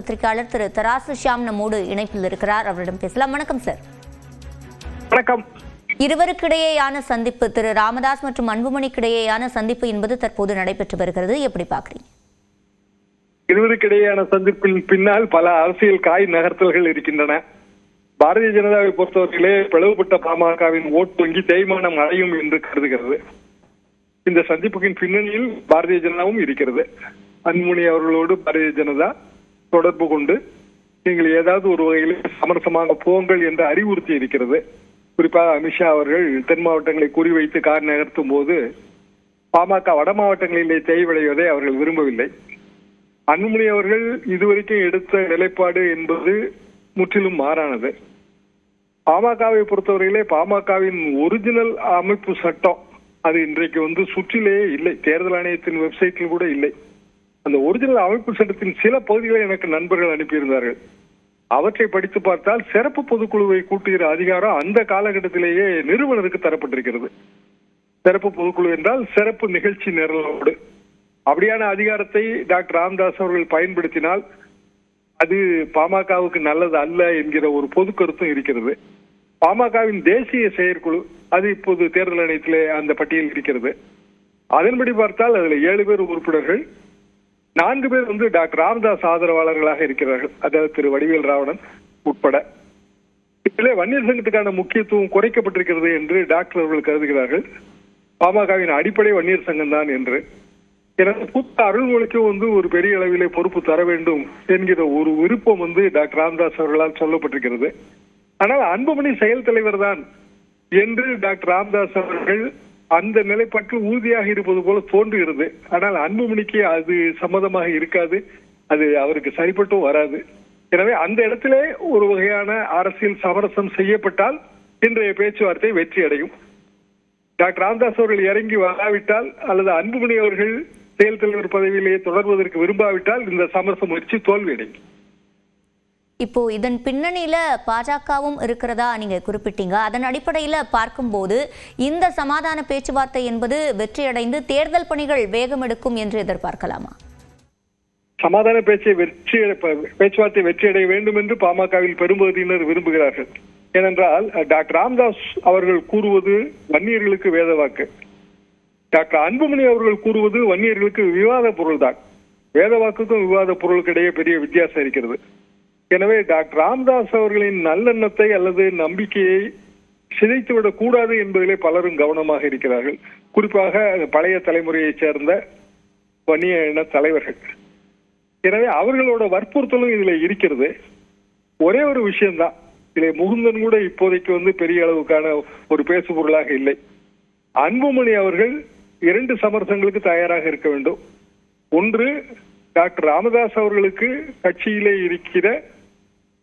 பத்திரிகையாளர் திரு தராசு ஷியாம் நம்மோடு இணைப்பில் இருக்கிறார். அவரிடம் பேசலாம். வணக்கம் சார். வணக்கம். இருவருக்கிடையேயான சந்திப்பு, திரு ராமதாஸ் மற்றும் அன்புமணிக்கிடையேயான சந்திப்பு என்பது தற்போது நடைபெற்று வருகிறது. எப்படி பார்க்கிறீங்க? இருவருக்கிடையேயான சந்திப்பின் பின்னால் பல அரசியல் காய் நகர்த்தல்கள் இருக்கின்றன. பாரதிய ஜனதாவை பொறுத்தவரையிலே பிளவுபட்ட பாமகவின் ஓட்டு வங்கி தேய்மானம் அடையும் என்று கருதுகிறது. இந்த சந்திப்புகளின் பின்னணியில் பாரதிய ஜனதாவும் இருக்கிறது. அன்புமணி அவர்களோடு பாரதிய ஜனதா தொடர்பு கொண்டு நீங்கள் ஏதாவது ஒரு வகையில் சமரசமாக போங்கள் என்று அறிவுறுத்தி இருக்கிறது. குறிப்பாக அமித்ஷா அவர்கள் தென் மாவட்டங்களை குறிவைத்து கார் நகர்த்தும் போது பாமக வட மாவட்டங்களிலே தேய்வடைவதை அவர்கள் விரும்பவில்லை. அன்புமணி அவர்கள் இதுவரைக்கும் எடுத்த நிலைப்பாடு என்பது முற்றிலும் மாறானது. பாமகவை பொறுத்தவரையிலே பாமகவின் ஒரிஜினல் அமைப்பு சட்டம் அது இன்றைக்கு சுற்றிலேயே இல்லை. தேர்தல் ஆணையத்தின் வெப்சைட்டில் கூட இல்லை. அந்த ஒரிஜினல் அமைப்பு சட்டத்தின் சில பகுதிகளை எனக்கு நண்பர்கள் அனுப்பியிருந்தார்கள். அவற்றை படித்து பார்த்தால் சிறப்பு பொதுக்குழுவை கூட்டுகிற அதிகாரம் அந்த காலகட்டத்திலேயே நிறுவனருக்கு தரப்பட்டிருக்கிறது. சிறப்பு பொதுக்குழு என்றால் சிறப்பு நிகழ்ச்சி நிரலோடு. அப்படியான அதிகாரத்தை டாக்டர் ராமதாஸ் அவர்கள் பயன்படுத்தினால் அது பாமகவுக்கு நல்லது அல்ல என்கிற ஒரு பொது கருத்தும் இருக்கிறது. பாமகவின் தேசிய செயற்குழு அது இப்போது தேர்தல் ஆணையத்திலே அந்த பட்டியல் இருக்கிறது. அதன்படி பார்த்தால் அதுல 7 பேர் உறுப்பினர்கள், 4 பேர் டாக்டர் ராமதாஸ் ஆதரவாளர்களாக இருக்கிறார்கள். அதாவது திரு வடிவேல் ராவணன் உட்பட. இதிலே வன்னியர் சங்கத்துக்கான முக்கியத்துவம் குறைக்கப்பட்டிருக்கிறது என்று டாக்டர் அவர்கள் கருதுகிறார்கள். பாமகவின் அடிப்படை வன்னியர் சங்கம் தான் என்று. எனவே புத்த அருள்மொழிக்கும் ஒரு பெரிய அளவிலே பொறுப்பு தர வேண்டும் என்கிற ஒரு விருப்பம் டாக்டர் ராமதாஸ் அவர்களால் சொல்லப்பட்டிருக்கிறது. ஆனால் அன்புமணி செயல் தலைவர் தான் என்று டாக்டர் ராமதாஸ் அவர்கள் அந்த நிலைப்பாட்டில் உறுதியாக இருப்பது போல தோன்றுகிறது. ஆனால் அன்புமணிக்கு அது சம்மதமாக இருக்காது, அது அவருக்கு சரிப்பட்டும் வராது. எனவே அந்த இடத்திலே ஒரு வகையான அரசியல் சமரசம் செய்யப்பட்டால் இன்றைய பேச்சுவார்த்தை வெற்றி அடையும். டாக்டர் ராமதாஸ் அவர்கள் இறங்கி வராவிட்டால் அல்லது அன்புமணி அவர்கள் செயல் தலைவர் பதவியிலேயே தொடர்வதற்கு விரும்பாவிட்டால் இந்த சமரச முயற்சி தோல்வியடையும். இப்போ இதன் பின்னணியில பாஜகவும் இருக்கிறதா நீங்க குறிப்பிட்டீங்க. அதன் அடிப்படையில பார்க்கும்போது இந்த சமாதான பேச்சுவார்த்தை என்பது வெற்றியடைந்து தேர்தல் பணிகள் வேகம் எடுக்கும் என்று எதிர்பார்க்கலாமா? சமாதான பேச்சுவார்த்தை வெற்றியடைய வேண்டும் என்று பாமகவில் பெரும்பகுதியினர் விரும்புகிறார்கள். ஏனென்றால் டாக்டர் ராமதாஸ் அவர்கள் கூறுவது வன்னியர்களுக்கு வேத வாக்கு, டாக்டர் அன்புமணி அவர்கள் கூறுவது வன்னியர்களுக்கு விவாத பொருள் தான். வேத வாக்குக்கும் விவாத பொருளுக்கு இடையே பெரிய வித்தியாசம் இருக்கிறது. எனவே டாக்டர் ராமதாஸ் அவர்களின் நல்லெண்ணத்தை அல்லது நம்பிக்கையை சிதைத்துவிடக் கூடாது என்பதிலே பலரும் கவனமாக இருக்கிறார்கள். குறிப்பாக பழைய தலைமுறையைச் சேர்ந்த வன்னிய இன தலைவர்கள். எனவே அவர்களோட வற்புறுத்தலும் இதுல இருக்கிறது. ஒரே ஒரு விஷயம்தான், இதிலே முகுந்தன் கூட இப்போதைக்கு பெரிய அளவுக்கான ஒரு பேசு பொருளாக இல்லை. அன்புமணி அவர்கள் 2 சமரசங்களுக்கு தயாராக இருக்க வேண்டும். ஒன்று, டாக்டர் ராமதாஸ் அவர்களுக்கு கட்சியிலே இருக்கிற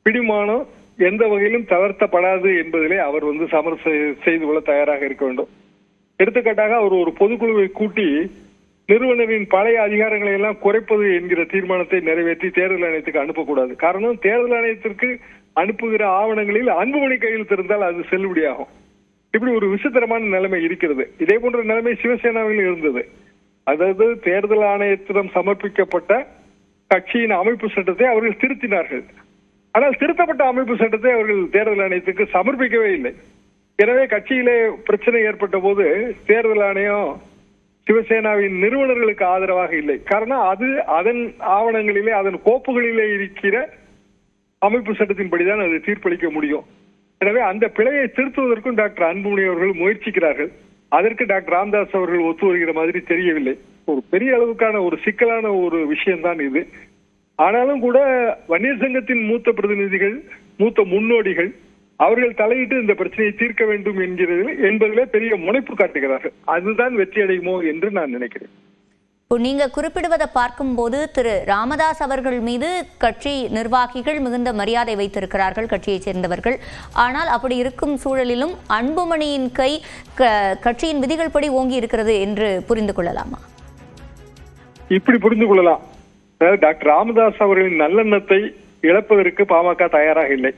பிடிமானம் எந்த வகையிலும் தளர்த்தப்படாது என்பதிலே அவர் சமரசம் செய்து கொள்ள தயாராக இருக்க வேண்டும். எடுத்துக்காட்டாக அவர் ஒரு பொதுக்குழுவை கூட்டி நிறுவனரின் பழைய அதிகாரங்களை எல்லாம் குறைப்பது என்கிற தீர்மானத்தை நிறைவேற்றி தேர்தல் ஆணையத்துக்கு அனுப்பக்கூடாது. காரணம், தேர்தல் ஆணையத்திற்கு அனுப்புகிற ஆவணங்களில் அன்புமணி கையில் இருந்தால் அது செல்லுபடியாகும். இப்படி ஒரு விசித்திரமான நிலைமை இருக்கிறது. இதே போன்ற நிலைமை சிவசேனாவில் இருந்தது. அதாவது தேர்தல் ஆணையத்திடம் சமர்ப்பிக்கப்பட்ட கட்சியின் அமைப்பு சட்டத்தை அவர்கள் திருத்தினார்கள். ஆனால் திருத்தப்பட்ட அமைப்பு சட்டத்தை அவர்கள் தேர்தல் ஆணையத்துக்கு சமர்ப்பிக்கவே இல்லை. எனவே கட்சியிலே பிரச்சனை ஏற்பட்ட போது தேர்தல் ஆணையம் சிவசேனாவின் நிறுவனர்களுக்கு ஆதரவாக இல்லை. காரணம், அது அதன் ஆவணங்களிலே அதன் கோப்புகளிலே இருக்கிற அமைப்பு சட்டத்தின்படிதான் அது தீர்ப்பளிக்க முடியும். எனவே அந்த பிழையை திருத்துவதற்கும் டாக்டர் அன்புமணி அவர்கள் முயற்சிக்கிறார்கள். அதற்கு டாக்டர் ராமதாஸ் அவர்கள் ஒத்து வருகிற மாதிரி தெரியவில்லை. ஒரு பெரிய அளவுக்கான ஒரு சிக்கலான ஒரு விஷயம்தான் இது. ஆனாலும் கூட வன்னியர் சங்கத்தின் மூத்த பிரதிநிதிகள், மூத்த முன்னோடிகள் அவர்கள் தலையிட்டு இந்த பிரச்சனையை தீர்க்க வேண்டும் என்பதிலே பெரிய முனைப்பு காட்டுகிறார்கள். அதுதான் வெற்றி அடையுமோ என்று நான் நினைக்கிறேன். நீங்க குறிப்பிடுவதை பார்க்கும்போது திரு ராமதாஸ் அவர்கள் மீது கட்சி நிர்வாகிகள் மிகுந்த மரியாதை வைத்திருக்கிறார்கள், கட்சியைச் சேர்ந்தவர்கள். ஆனால் அப்படி இருக்கும் சூழலிலும் அன்புமணியின் கை கட்சியின் விதிகள் படி ஓங்கி இருக்கிறது என்று புரிந்து கொள்ளலாமா? இப்படி புரிந்து கொள்ளலாம். டாக்டர் ராமதாஸ் அவர்களின் நல்லெண்ணத்தை இழப்பதற்கு பாமக தயாராக இல்லை.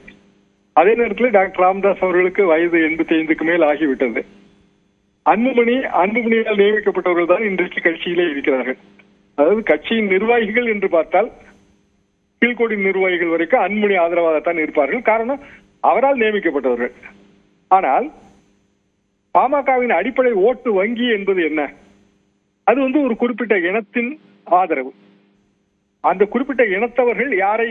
அதே நேரத்தில் டாக்டர் ராமதாஸ் அவர்களுக்கு வயது 85க்கு மேல் ஆகிவிட்டது. அன்புமணியால் நியமிக்கப்பட்டவர்கள் தான் இன்றைக்கு கட்சியிலே இருக்கிறார்கள். அதாவது கட்சியின் நிர்வாகிகள் என்று பார்த்தால் கீழ்கோடி நிர்வாகிகள் வரைக்கும் அன்புமணி ஆதரவாகத்தான் இருப்பார்கள். காரணம், அவரால் நியமிக்கப்பட்டவர்கள். ஆனால் பாமகவின் அடிப்படை ஓட்டு வங்கி என்பது என்ன? அது ஒரு குறிப்பிட்ட இனத்தின் ஆதரவு. அந்த குறிப்பிட்ட இனத்தவர்கள் யாரை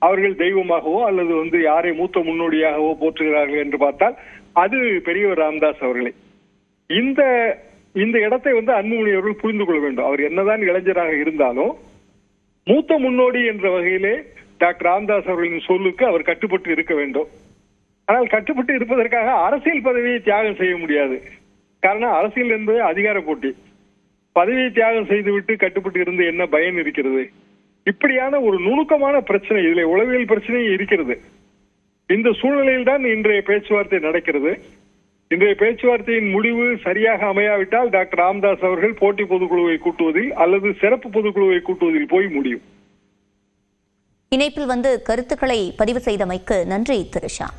அவர்கள் தெய்வமாகவோ அல்லது யாரை மூத்த முன்னோடியாகவோ போற்றுகிறார்கள் என்று பார்த்தால் அது பெரியவர் ராமதாஸ் அவர்களே. இந்த இடத்தை அன்புமணி அவர்கள் புரிந்து கொள்ள வேண்டும். அவர் என்னதான் இளைஞராக இருந்தாலும் மூத்த முன்னோடி என்ற வகையிலே டாக்டர் ராமதாஸ் அவர்களின் சொல்லுக்கு அவர் கட்டுப்பட்டு இருக்க வேண்டும். ஆனால் கட்டுப்பட்டு இருப்பதற்காக அரசியல் பதவியை தியாகம் செய்ய முடியாது. காரணம், அரசியல் என்பது அதிகார போட்டி. பதவியை தியாகம் செய்துவிட்டு கட்டுப்பட்டு இருந்து என்ன பயன் இருக்கிறது? இப்படியான ஒரு நுணுக்கமான பிரச்சனை, இதுல உளவியல் பிரச்சனையும் இருக்கிறது. இந்த சூழ்நிலையில் தான் இன்றைய பேச்சுவார்த்தை நடக்கிறது. இன்றைய பேச்சுவார்த்தையின் முடிவு சரியாக அமையாவிட்டால் டாக்டர் ராமதாஸ் அவர்கள் போட்டி பொதுக்குழுவை கூட்டுவதில் அல்லது சிறப்பு பொதுக்குழுவை கூட்டுவதில் போய் முடியும். இணைப்பில் கருத்துக்களை பதிவு செய்தமைக்கு நன்றி திரு ஷா.